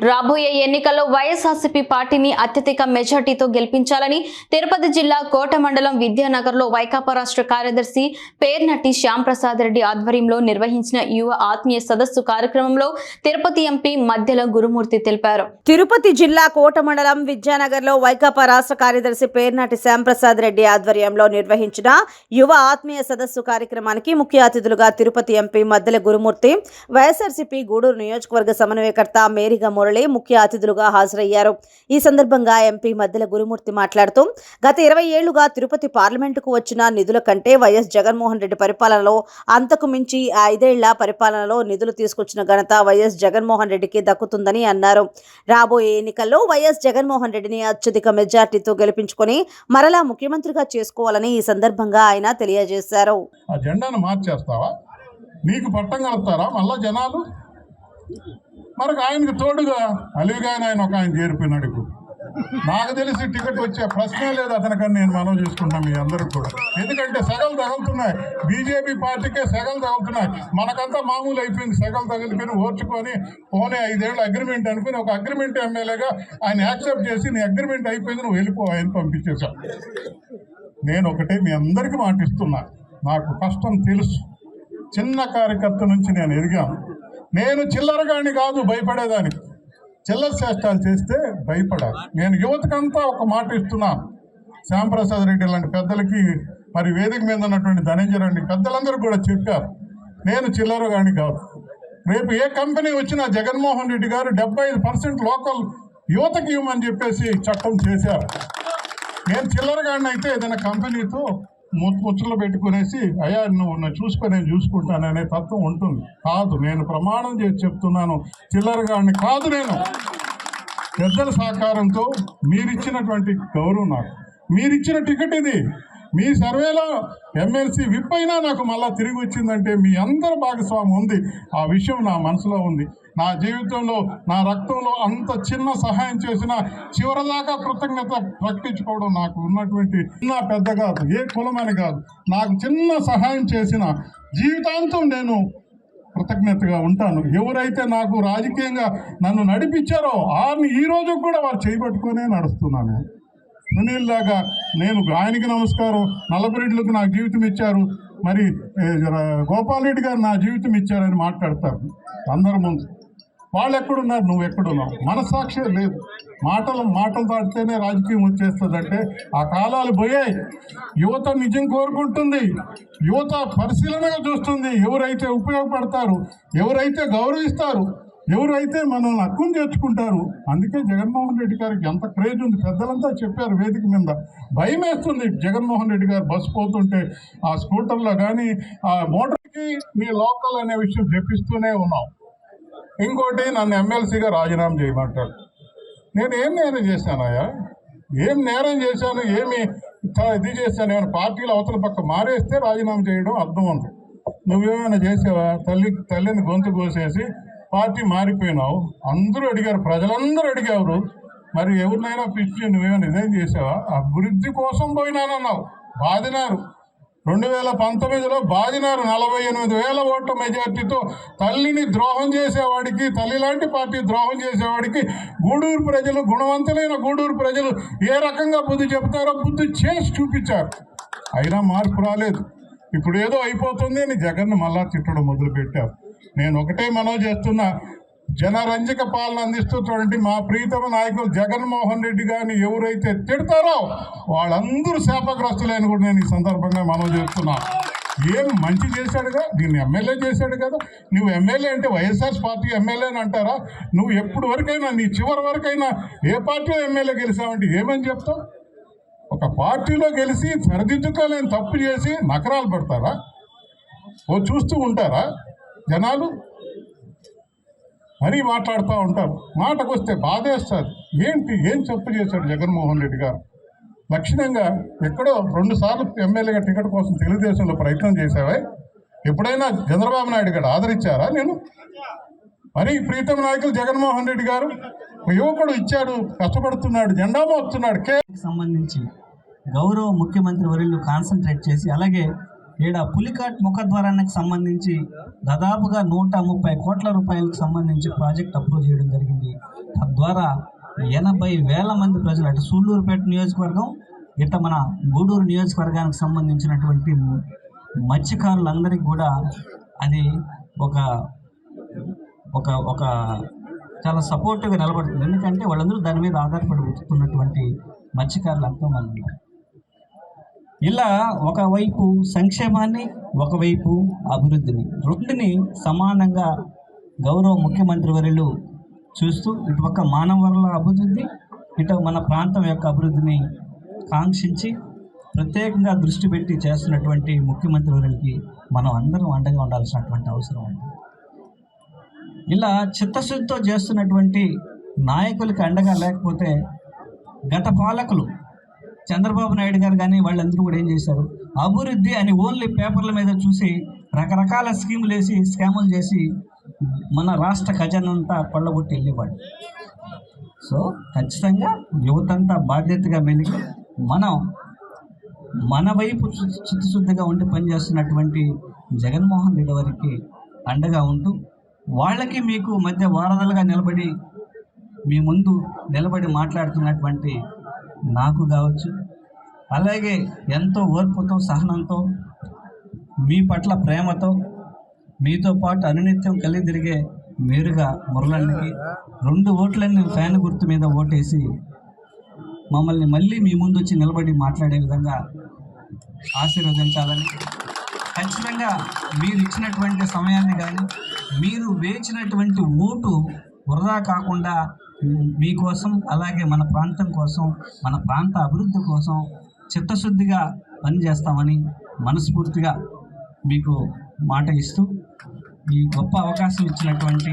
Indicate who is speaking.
Speaker 1: రాబోయే ఎన్నికల్లో వైఎస్ఆర్సీపీ పార్టీని అత్యధిక మెజార్టీతో గెలిపించాలని తిరుపతి జిల్లా కోట మండలం విద్యానగర్లో వైకాపా రాష్ట్ర కార్యదర్శి పేర్నటి శ్యాంప్రసాద్ రెడ్డి ఆధ్వర్యంలో నిర్వహించిన యువ ఆత్మీయ సదస్సు కార్యక్రమంలో తిరుపతి ఎంపీ మధ్యల గురుమూర్తి తెలిపారు.
Speaker 2: తిరుపతి జిల్లా కోట మండలం విద్యానగర్లో వైకాపా రాష్ట్ర కార్యదర్శి పేర్నటి శ్యాంప్రసాద్ రెడ్డి ఆధ్వర్యంలో నిర్వహించిన యువ ఆత్మీయ సదస్సు కార్యక్రమానికి ముఖ్య అతిథులుగా తిరుపతి ఎంపీ మధ్యల గురుమూర్తి, వైఎస్ఆర్సీపీ గూడూరు నియోజకవర్గ సమన్వయకర్త మేరిగా ముఖ్య అతిథులుగా హాజరయ్యారు. ఈ సందర్భంగా ఎంపీ మధ్యల గురుమూర్తి మాట్లాడుతూ గత 20 ఏళ్లుగా తిరుపతి పార్లమెంటుకు వచ్చిన నిధుల కంటే వైఎస్ జగన్మోహన్ రెడ్డి పరిపాలనలో అంతకు మించి 5 ఏళ్ల పరిపాలనలో నిధులు తీసుకొచ్చిన ఘనత వైఎస్ జగన్మోహన్ రెడ్డికి దక్కుతుందని అన్నారు. రాబోయే ఎన్నికల్లో వైఎస్ జగన్మోహన్ రెడ్డిని అత్యధిక మెజార్టీతో గెలిపించుకొని మరలా ముఖ్యమంత్రిగా చేసుకోవాలని ఈ సందర్భంగా ఆయన తెలియజేశారు.
Speaker 3: నీకు పట్టం కలుపుతారా మళ్ళా జనాలు? మనకు ఆయనకు తోడుగా అలీగాయన ఆయన ఒక ఆయన చేరిపోయినాడు. ఇప్పుడు నాకు తెలిసి టికెట్ వచ్చే ప్రశ్నే లేదు అతనికని నేను మనవి చేసుకుంటాం మీ అందరికి కూడా. ఎందుకంటే సెగలు తగులుతున్నాయి, బీజేపీ పార్టీకే సెగలు తగులుతున్నాయి. మనకంతా మామూలు అయిపోయింది, సెగలు తగిలిపోయి ఓర్చుకొని పోనీ 5 ఏళ్ళ అగ్రిమెంట్ అనుకుని ఒక అగ్రిమెంట్ ఎమ్మెల్యేగా ఆయన యాక్సెప్ట్ చేసి నీ అగ్రిమెంట్ అయిపోయింది నువ్వు వెళ్ళిపో ఆయన పంపించేశావు. నేను ఒకటే మీ అందరికీ మాటిస్తున్నా, నాకు కష్టం తెలుసు. చిన్న కార్యకర్త నుంచి నేను ఎదిగాను. నేను చిల్లరగాని కాదు భయపడేదానికి, చిల్లర చేష్టాలు చేస్తే భయపడాలి. నేను యువతకంతా ఒక మాట ఇస్తున్నాను. శ్యాంప్రసాద్ రెడ్డి లాంటి పెద్దలకి, మరి వేదిక మీద ఉన్నటువంటి ధనంజయ రెడ్డి పెద్దలందరూ కూడా చెప్పారు, నేను చిల్లరగాని కాదు. రేపు ఏ కంపెనీ వచ్చినా జగన్మోహన్ రెడ్డి గారు 75% లోకల్ యువతకి ఇవ్వమని చెప్పేసి చట్టం చేశారు. నేను చిల్లరగాడిని అయితే ఏదైనా కంపెనీతో ముచ్చలు పెట్టుకునేసి అయ్యా నువ్వు చూసుకొని నేను చూసుకుంటాననే తత్వం ఉంటుంది. కాదు, నేను ప్రమాణం చేసి చెప్తున్నాను, చిల్లరగాడిని కాదు. నేను పెద్దల సహకారంతో మీరిచ్చినటువంటి గౌరవం, నాకు మీరిచ్చిన టికెట్ ఇది. మీ సర్వేలో ఎమ్మెల్సీ విప్ అయినా నాకు మళ్ళా తిరిగి వచ్చిందంటే మీ అందరి భాగస్వామి ఉంది. ఆ విషయం నా మనసులో ఉంది. నా జీవితంలో, నా రక్తంలో అంత చిన్న సహాయం చేసిన చివరిదాకా కృతజ్ఞత ప్రకటించుకోవడం నాకు ఉన్నటువంటి చిన్న పెద్ద కాదు, ఏ కులమని కాదు, నాకు చిన్న సహాయం చేసిన జీవితాంతం నేను కృతజ్ఞతగా ఉంటాను. ఎవరైతే నాకు రాజకీయంగా నన్ను నడిపించారో వారిని ఈ రోజు కూడా వారు చేయబట్టుకునే నడుస్తున్నాను. సునీల్ లాగా నేను ఆయనకి నమస్కారం, నల్లపరెడ్డిలకు నాకు జీవితం ఇచ్చారు, మరి గోపాల్ రెడ్డి గారు నా జీవితం ఇచ్చారని మాట్లాడతారు అందరి ముందు. వాళ్ళు ఎక్కడున్నారు, నువ్వు ఎక్కడున్నావు? మనస్సాక్షి లేదు. మాటలు దాటితేనే రాజకీయం వచ్చేస్తుందంటే ఆ కాలాలు పోయాయి. యువత నిజం కోరుకుంటుంది, యువత పరిశీలనగా చూస్తుంది. ఎవరైతే ఉపయోగపడతారు, ఎవరైతే గౌరవిస్తారు, ఎవరైతే మనల్ని హక్కును చేర్చుకుంటారు. అందుకే జగన్మోహన్ రెడ్డి గారికి ఎంత క్రేజ్ ఉంది. పెద్దలంతా చెప్పారు వేదిక మీద. భయం వేస్తుంది జగన్మోహన్ రెడ్డి గారు బస్సు పోతుంటే, ఆ స్కూటర్లో కానీ ఆ మోటార్కి మీ లోకల్ అనే విషయం చెప్పిస్తూనే ఉన్నాం. ఇంకోటి నన్ను ఎమ్మెల్సీగా రాజీనామా చేయమంటాడు. నేను ఏం నేరం చేశానయ్యా? ఏం నేరం చేశాను? ఏమి ఇది చేశాను? ఏమైనా పార్టీలు అవతల పక్క మారేస్తే రాజీనామా చేయడం అర్థం ఉంది. నువ్వేమైనా చేసావా? తల్లిని గొంతు కోసేసి పార్టీ మారిపోయినావు. అందరూ అడిగారు, ప్రజలందరూ అడిగారు, మరి ఎవరినైనా పిలిచి నువ్వేమైనా రిజైన్ చేసావా? అభివృద్ధి కోసం పోయినానన్నావు, బాధినారు. 2019లో బాధినారు. 48,000 ఓట్ల మెజార్టీతో తల్లిని ద్రోహం చేసేవాడికి, తల్లి లాంటి పార్టీ ద్రోహం చేసేవాడికి గూడూరు ప్రజలు, గుణవంతులైన గూడూరు ప్రజలు ఏ రకంగా బుద్ధి చెప్తారో బుద్ధి చేసి చూపించారు. అయినా మార్పు రాలేదు. ఇప్పుడు ఏదో అయిపోతుంది అని జగన్ను మళ్ళా తిట్టడం మొదలుపెట్టారు. నేను ఒకటే మనవి చేస్తున్నా, జనరంజక పాలన అందిస్తున్నటువంటి మా ప్రీతమ నాయకులు జగన్మోహన్ రెడ్డి గారిని ఎవరైతే తిడతారో వాళ్ళందరూ శాపగ్రస్తులని కూడా నేను ఈ సందర్భంగా మనవి చేస్తున్నా. ఏం మంచి చేశాడుగా, దీన్ని ఎమ్మెల్యే చేశాడు కదా. నువ్వు ఎమ్మెల్యే అంటే వైఎస్ఆర్ పార్టీ ఎమ్మెల్యే అని అంటారా? నువ్వు ఎప్పుడు వరకైనా, నీ చివరి వరకైనా ఏ పార్టీలో ఎమ్మెల్యే గెలిచావంటే ఏమని చెప్తావు? ఒక పార్టీలో గెలిచి సరిదిద్దుకోలేని తప్పు చేసి నకరాలు పడతారా? చూస్తూ ఉంటారా జనాలు? మరీ మాట్లాడుతూ ఉంటారు. మాటకు వస్తే బాధేస్తారు. ఏం తప్పు చేశాడు జగన్మోహన్ రెడ్డి గారు? లక్షణంగా ఎక్కడో 2 సార్లు ఎమ్మెల్యేగా టికెట్ కోసం తెలుగుదేశంలో ప్రయత్నం చేశావా? ఎప్పుడైనా చంద్రబాబు నాయుడు గారు ఆదరించారా? నేను మరీ ప్రీతం నాయకులు జగన్మోహన్ రెడ్డి గారు యువకుడు ఇచ్చాడు, కష్టపడుతున్నాడు, జెండా మోస్తున్నాడు.
Speaker 4: సంబంధించి గౌరవ ముఖ్యమంత్రి వర్యులు కాన్సన్ట్రేట్ చేసి, అలాగే ఈడ పులికాట్ ముఖద్వారానికి సంబంధించి దాదాపుగా 130 కోట్ల రూపాయలకు సంబంధించి ప్రాజెక్ట్ అప్రూవ్ చేయడం జరిగింది. ద్వారా 80,000 మంది ప్రజలు, అటు సూళ్ళూరుపేట నియోజకవర్గం, ఇట్లా మన గూడూరు నియోజకవర్గానికి సంబంధించినటువంటి మత్స్యకారులందరికీ కూడా అది ఒక ఒక ఒక చాలా సపోర్టివ్గా నిలబడుతుంది. ఎందుకంటే వాళ్ళందరూ దాని మీద ఆధారపడి బతుకుతున్నటువంటి మత్స్యకారులు ఎంతోమంది ఉన్నారు. ఇలా ఒకవైపు సంక్షేమాన్ని, ఒకవైపు అభివృద్ధిని, రెండుని సమానంగా గౌరవ ముఖ్యమంత్రి వర్యులు చూస్తూ ఇటుపక్క మానవ వనరుల అభివృద్ధి, ఇటు మన ప్రాంతం యొక్క అభివృద్ధిని కాంక్షించి ప్రత్యేకంగా దృష్టి పెట్టి చేస్తున్నటువంటి ముఖ్యమంత్రి వర్యులకి మనం అందరం అండగా ఉండాల్సినటువంటి అవసరం ఉంది. ఇలా చిత్తశుద్ధితో చేస్తున్నటువంటి నాయకులకి అండగా లేకపోతే గత పాలకులు చంద్రబాబు నాయుడు గారు కానీ వాళ్ళందరూ కూడా ఏం చేశారు, అభివృద్ధి అని ఓన్లీ పేపర్ల మీద చూసి రకరకాల స్కీములు వేసి స్కాములు చేసి మన రాష్ట్ర ఖజానంతా కొల్లగొట్టి వెళ్ళేవాడు. సో ఖచ్చితంగా యువతంతా బాధ్యతగా మెలిగి మనం మన వైపు చిత్తశుద్ధిగా ఉండి పనిచేస్తున్నటువంటి జగన్మోహన్ రెడ్డి వారికి అండగా ఉంటూ వాళ్ళకి మీకు మధ్య వారధలుగా నిలబడి మీ ముందు నిలబడి మాట్లాడుతున్నటువంటి నాకు కావచ్చు, అలాగే ఎంతో ఓర్పుతో సహనంతో మీ పట్ల ప్రేమతో మీతో పాటు అనునిత్యం కలిగి తిరిగే మేరుగా మురళన్నకి 2 ఓట్లన్నీ ఫ్యాన్ గుర్తు మీద ఓటేసి మమ్మల్ని మళ్ళీ మీ ముందు వచ్చి నిలబడి మాట్లాడే విధంగా ఆశీర్వదించాలని, ఖచ్చితంగా మీరు ఇచ్చినటువంటి సమయాన్ని కానీ మీరు వేచినటువంటి ఓటు వృధా కాకుండా మీకోసం, అలాగే మన ప్రాంతం కోసం, మన ప్రాంత అభివృద్ధి కోసం చిత్తశుద్ధిగా పనిచేస్తామని మనస్ఫూర్తిగా మీకు మాట ఇస్తూ ఈ గొప్ప అవకాశం ఇచ్చినటువంటి